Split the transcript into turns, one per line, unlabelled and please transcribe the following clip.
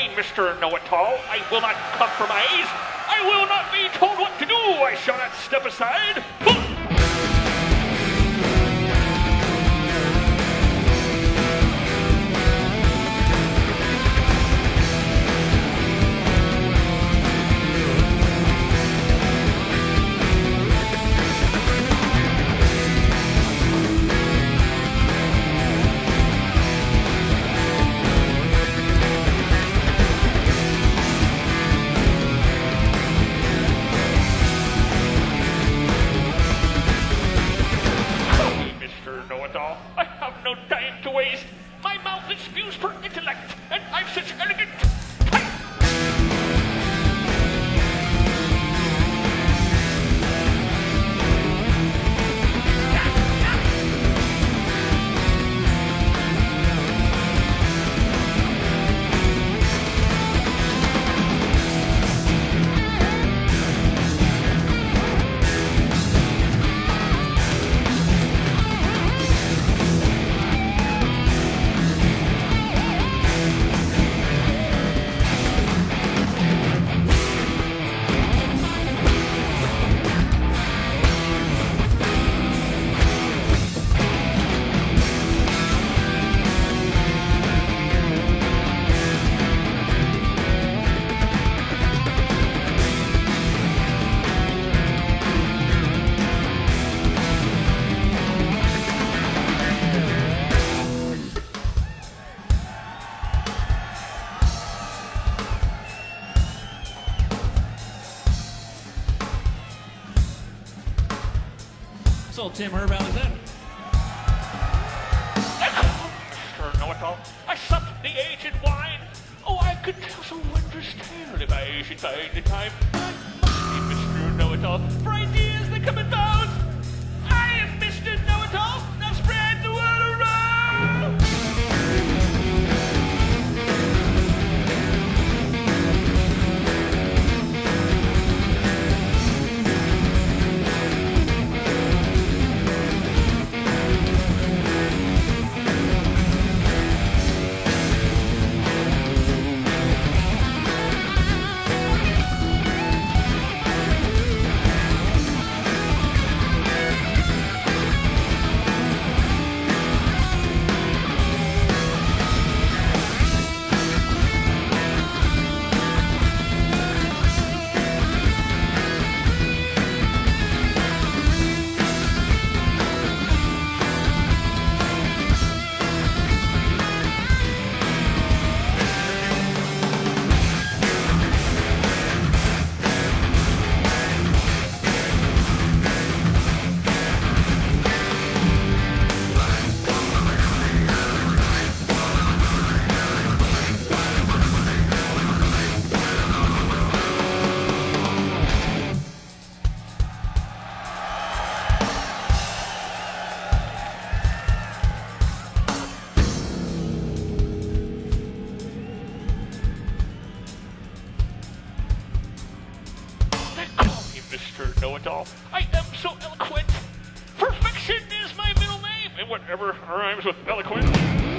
me Mr. Know-It-All. I will not compromise. I will not be told what to do. I shall not step aside. I have no time to waste. My mouth is spews for intellect, and I'm such elegant type.
So Tim Herb Alexander.
Mr. Know-It-All, I supped the aged wine. Oh, I could tell some wondrous tale if I should find the time. Mr. Know-It-All, for ideas that come in bounds. I am Mr. Know-It-All. Now spread the word around. Mr. Know-It-All. I am so eloquent. Perfection is my middle name, and whatever rhymes with eloquent.